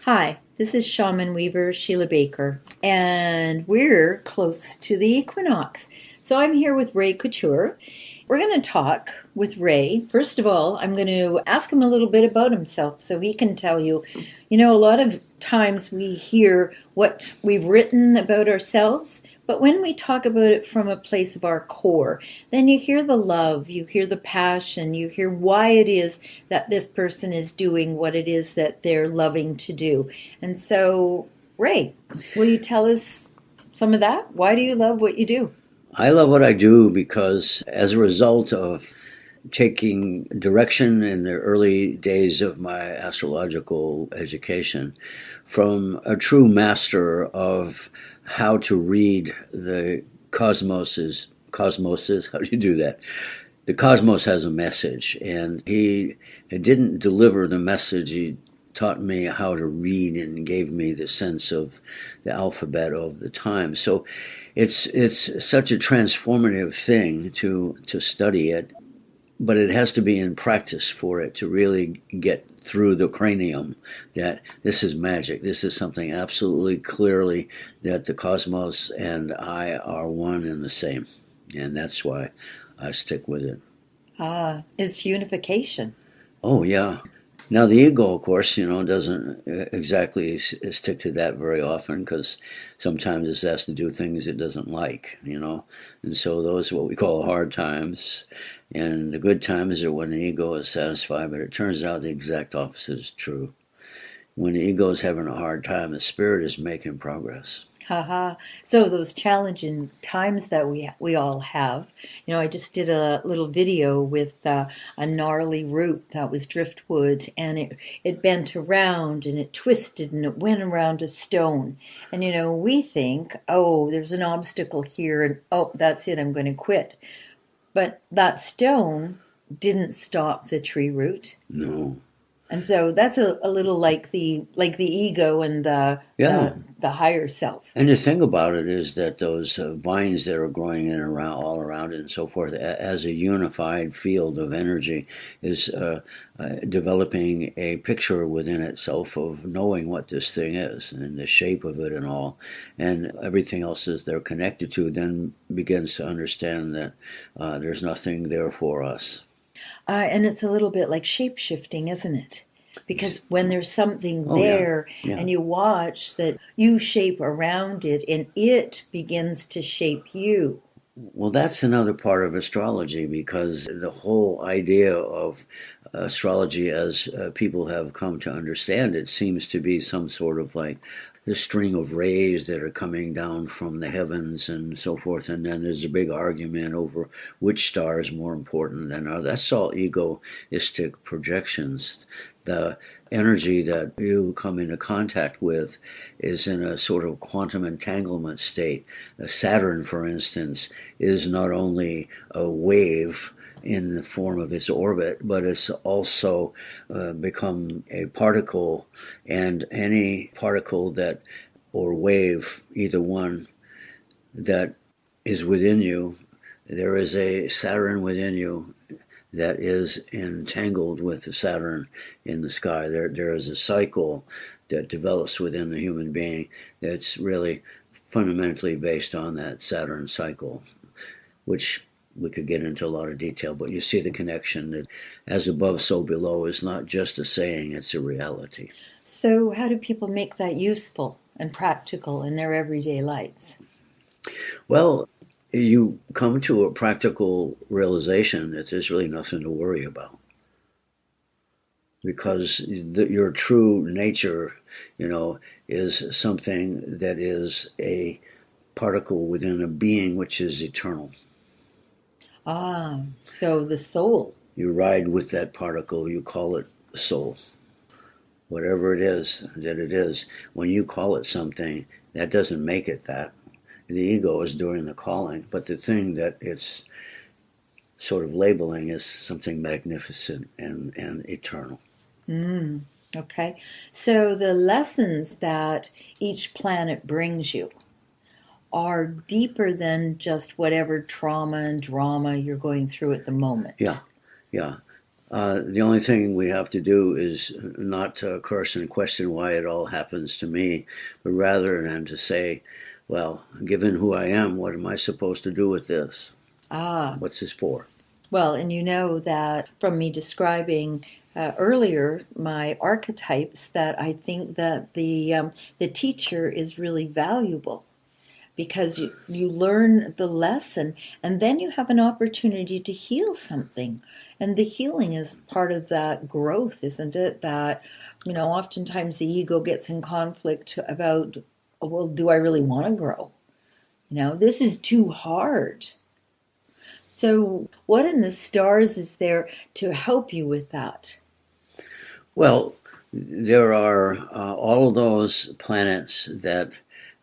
Hi, this is ShamanWeaver Sheila Baker, and we're close to the equinox. So I'm here with Ray Couture. We're going to talk with Ray. First of all, I'm going to ask him a little bit about himself so he can tell you. A lot of times we hear what we've written about ourselves, but when we talk about it from a place of our core, then you hear the love, you hear the passion, you hear why it is that this person is doing what it is that they're loving to do. And so, Ray, will you tell us some of that? Why do you love what you do? I love what I do because as a result of taking direction in the early days of my astrological education from a true master of how to read the cosmoses, how do you do that? The cosmos has a message, and he didn't deliver the message. He taught me how to read and gave me the sense of the alphabet of the time. So it's such a transformative thing to study it, but it has to be in practice for it to really get through the cranium that this is magic. This is something absolutely clearly that the cosmos and I are one and the same. And that's why I stick with it. It's unification. Oh, yeah. Now, the ego, of course, doesn't exactly stick to that very often because sometimes it has to do things it doesn't like. And so those are what we call hard times. And the good times are when the ego is satisfied, but it turns out the exact opposite is true. When the ego is having a hard time, the spirit is making progress. Haha. So those challenging times that we all have. I just did a little video with a gnarly root that was driftwood, and it bent around and it twisted and it went around a stone. And we think, oh, there's an obstacle here, and oh, that's it, I'm going to quit. But that stone didn't stop the tree root. No. And so that's a little like the ego and the higher self. And the thing about it is that those vines that are growing in around all around it and so forth, as a unified field of energy, is developing a picture within itself of knowing what this thing is and the shape of it and all, and everything else that they're connected to then begins to understand that there's nothing there for us. And it's a little bit like shape-shifting, isn't it? Because when there's something Oh, there yeah. and you watch that you shape around it and it begins to shape you. Well, that's another part of astrology because the whole idea of astrology, as people have come to understand it, seems to be some sort of like the string of rays that are coming down from the heavens and so forth. And then there's a big argument over which star is more important than others. That's all egoistic projections. The energy that you come into contact with is in a sort of quantum entanglement state. Saturn, for instance, is not only a wave in the form of its orbit, but it's also become a particle, and any particle that, or wave, either one, that is within you, there is a Saturn within you that is entangled with the Saturn in the sky. There is a cycle that develops within the human being that's really fundamentally based on that Saturn cycle, which we could get into a lot of detail, but you see the connection that as above, so below is not just a saying, it's a reality. So how do people make that useful and practical in their everyday lives? Well, you come to a practical realization that there's really nothing to worry about because your true nature, is something that is a particle within a being which is eternal. So the soul. You ride with that particle, you call it soul. Whatever it is that it is, when you call it something, that doesn't make it that. The ego is doing the calling, but the thing that it's sort of labeling is something magnificent and eternal. Okay. So the lessons that each planet brings you are deeper than just whatever trauma and drama you're going through at the moment. Yeah, yeah. The only thing we have to do is not to curse and question why it all happens to me, but rather than to say, well, given who I am, what am I supposed to do with this? Ah, What's this for? well, and you know that from me describing earlier my archetypes, that I think that the teacher is really valuable because you learn the lesson and then you have an opportunity to heal something. And the healing is part of that growth, isn't it? That, oftentimes the ego gets in conflict about, well, do I really want to grow? This is too hard. So, what in the stars is there to help you with that? Well, there are all of those planets that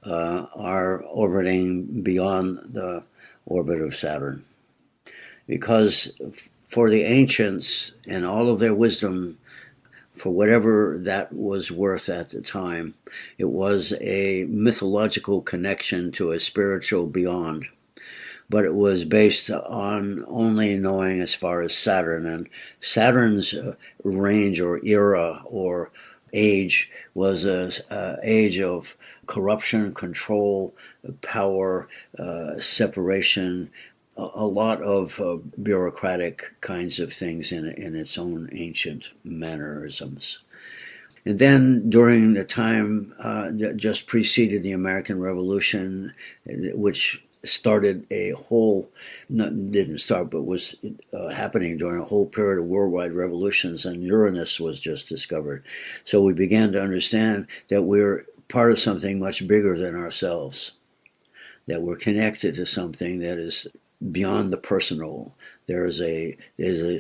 are orbiting beyond the orbit of Saturn. Because for the ancients and all of their wisdom, for whatever that was worth at the time, it was a mythological connection to a spiritual beyond. But it was based on only knowing as far as Saturn. And Saturn's range or era or age was an age of corruption, control, power, separation, a lot of bureaucratic kinds of things in its own ancient mannerisms. And then during the time that just preceded the American Revolution, which started a whole, didn't start, but was happening during a whole period of worldwide revolutions, and Uranus was just discovered. So we began to understand that we're part of something much bigger than ourselves, that we're connected to something that is beyond the personal. There's a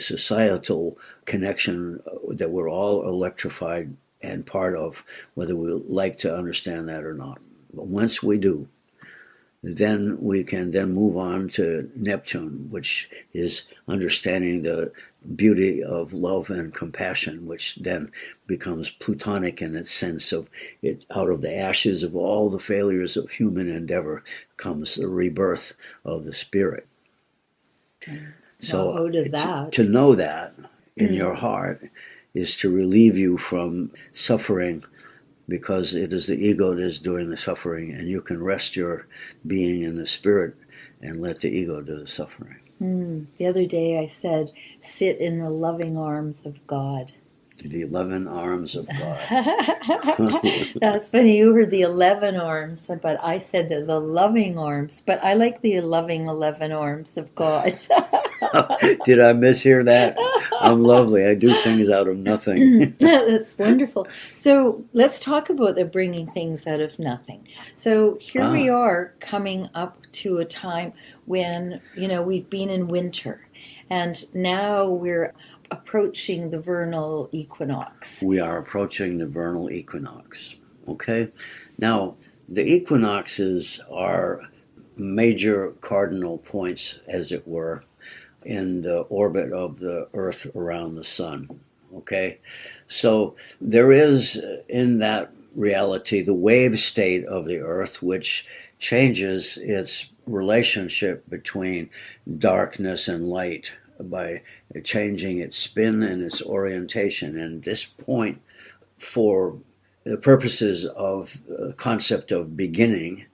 societal connection that we're all electrified and part of, whether we like to understand that or not. But once we do, then we can then move on to Neptune, which is understanding the beauty of love and compassion, which then becomes Plutonic in its sense of it. Out of the ashes of all the failures of human endeavor comes the rebirth of the spirit. So to know that in your heart is to relieve you from suffering, because it is the ego that is doing the suffering, and you can rest your being in the spirit and let the ego do the suffering. The other day I said, sit in the loving arms of God. The 11 arms of God. That's funny. You heard the 11 arms, but I said the loving arms. But I like the loving 11 arms of God. Did I mishear that? I'm lovely. I do things out of nothing. That's wonderful. So let's talk about the bringing things out of nothing. So here we are coming up to a time when, we've been in winter, and now we're approaching the vernal equinox. We are approaching the vernal equinox. Okay? Now, the equinoxes are major cardinal points, as it were, in the orbit of the Earth around the sun. Okay? So there is in that reality the wave state of the Earth, which changes its relationship between darkness and light by changing its spin and its orientation. And this point, for the purposes of the concept of beginning,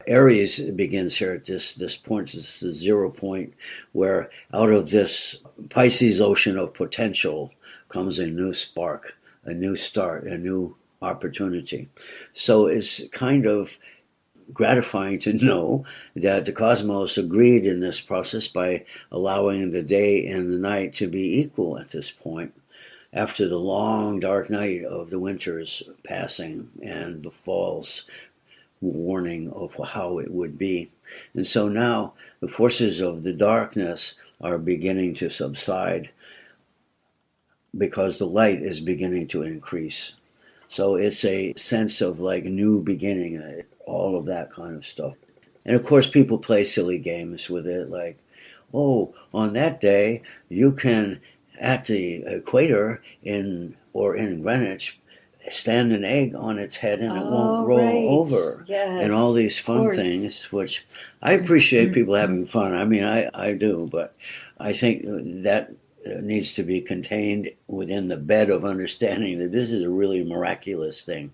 Aries begins here at this point. It's the 0 point where out of this Pisces ocean of potential comes a new spark, a new start, a new opportunity. So it's kind of gratifying to know that the cosmos agreed in this process by allowing the day and the night to be equal at this point, after the long dark night of the winter's passing and the fall's warning of how it would be. And so now the forces of the darkness are beginning to subside because the light is beginning to increase. So it's a sense of like new beginning, all of that kind of stuff. And of course people play silly games with it, like, oh, on that day you can, at the equator in Greenwich, stand an egg on its head and it won't roll over. Yes, and all these fun things, which I appreciate people having fun. I mean, I do, but I think that needs to be contained within the bed of understanding that this is a really miraculous thing.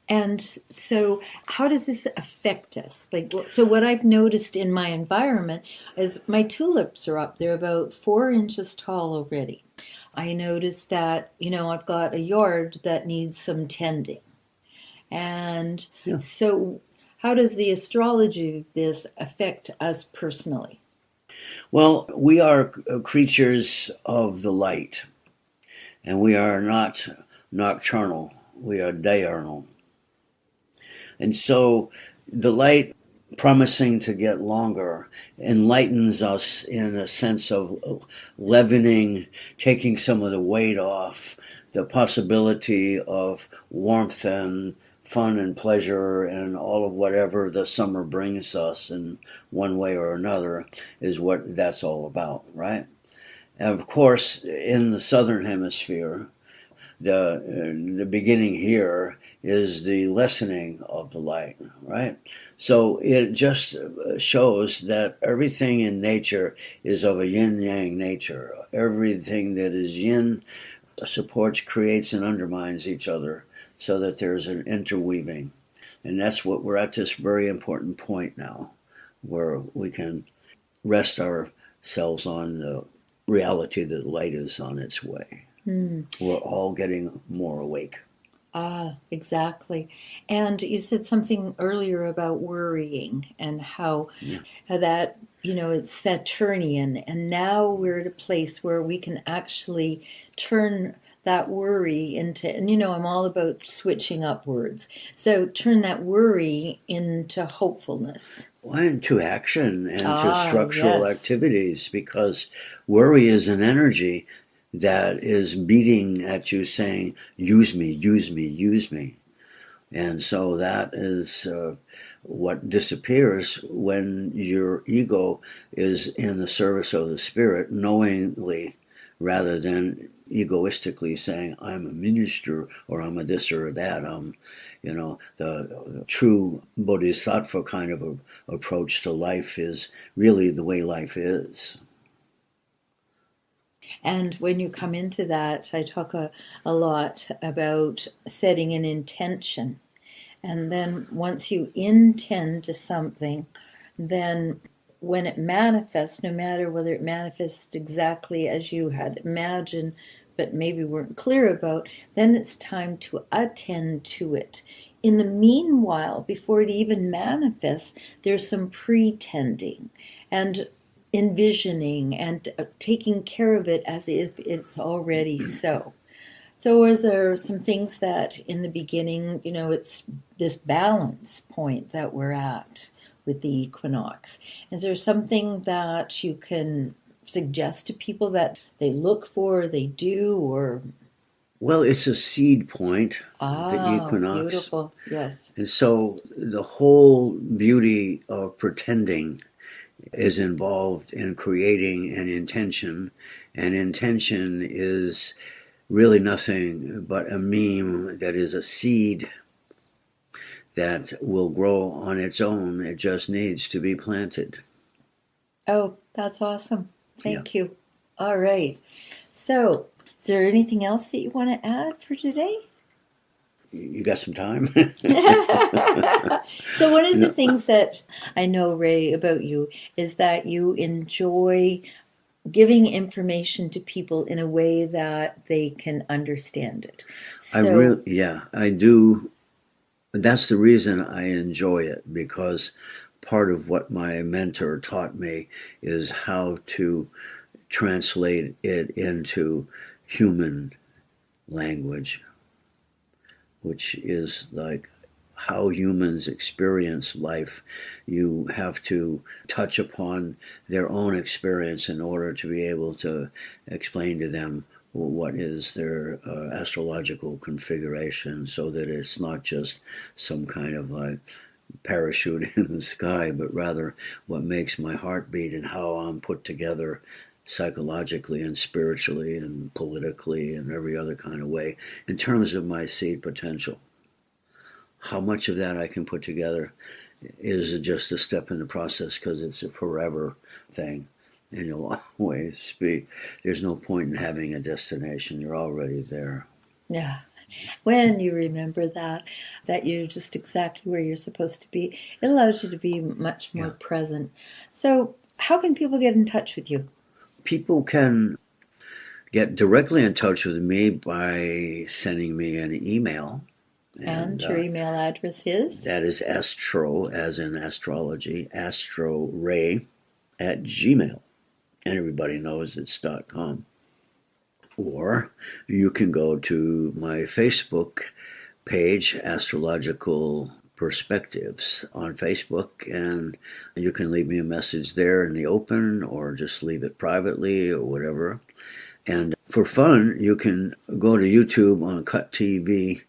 And so how does this affect us? So what I've noticed in my environment is my tulips are up. They're about 4 inches tall already. I noticed that, I've got a yard that needs some tending. And so how does the astrology of this affect us personally? Well, we are creatures of the light, and we are not nocturnal. We are diurnal. And so the light, promising to get longer, enlightens us in a sense of leavening, taking some of the weight off, the possibility of warmth and fun and pleasure and all of whatever the summer brings us in one way or another is what that's all about, right? And of course, in the southern hemisphere, the beginning here is the lessening of the light, right? So it just shows that everything in nature is of a yin-yang nature. Everything that is yin supports, creates, and undermines each other so that there's an interweaving. And that's what we're at, this very important point now, where we can rest ourselves on the reality that light is on its way. We're all getting more awake. Ah, exactly. And you said something earlier about worrying and how that, it's Saturnian. And now we're at a place where we can actually turn that worry into, and I'm all about switching up words. So turn that worry into hopefulness. And to action and to structural activities, because worry is an energy that is beating at you saying, use me, use me, use me. And so that is what disappears when your ego is in the service of the spirit, knowingly, rather than egoistically saying, I'm a minister, or I'm a this or that. The true bodhisattva kind of approach to life is really the way life is. And when you come into that, I talk a lot about setting an intention. And then once you intend to something, then when it manifests, no matter whether it manifests exactly as you had imagined, but maybe weren't clear about, then it's time to attend to it. In the meanwhile, before it even manifests, there's some pretending and envisioning and taking care of it as if it's already so. So is there some things that in the beginning, it's this balance point that we're at with the equinox? Is there something that you can suggest to people that they look for, they do, or? Well, it's a seed point, the equinox. Beautiful, yes. And so the whole beauty of pretending is involved in creating an intention, and intention is really nothing but a meme that is a seed that will grow on its own. It just needs to be planted. Oh, that's awesome. Thank you. All right. So, is there anything else that you want to add for today? You got some time? So one of the things that I know, Ray, about you is that you enjoy giving information to people in a way that they can understand it. I do. That's the reason I enjoy it, because part of what my mentor taught me is how to translate it into human language, which is like how humans experience life. You have to touch upon their own experience in order to be able to explain to them what is their astrological configuration, so that it's not just some kind of a parachute in the sky, but rather what makes my heart beat and how I'm put together psychologically and spiritually and politically and every other kind of way in terms of my seed potential. How much of that I can put together is just a step in the process, because it's a forever thing. and you'll always be. There's no point in having a destination. You're already there. Yeah. When you remember that you're just exactly where you're supposed to be, it allows you to be much more present. So how can people get in touch with you? People can get directly in touch with me by sending me an email. And your email address is? That is astro, as in astrology, astroray@gmail. And everybody knows it's .com. Or you can go to my Facebook page, Astrological Perspectives, on Facebook, and you can leave me a message there in the open or just leave it privately or whatever. And for fun, you can go to YouTube on Cut TV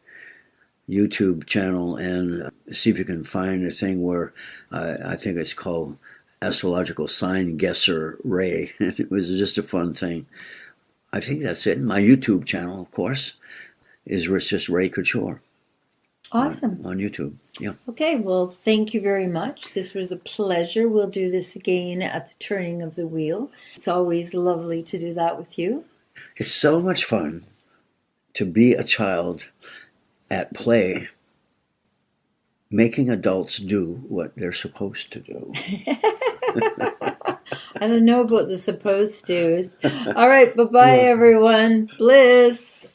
YouTube channel and see if you can find a thing where I think it's called Astrological Sign Guesser Ray. It was just a fun thing. I think that's it. My YouTube channel, of course, is just Ray Couture. Awesome. On YouTube, yeah. Okay, well, thank you very much. This was a pleasure. We'll do this again at the turning of the wheel. It's always lovely to do that with you. It's so much fun to be a child at play, making adults do what they're supposed to do. I don't know about the supposed to's. All right, bye-bye, everyone. Bliss.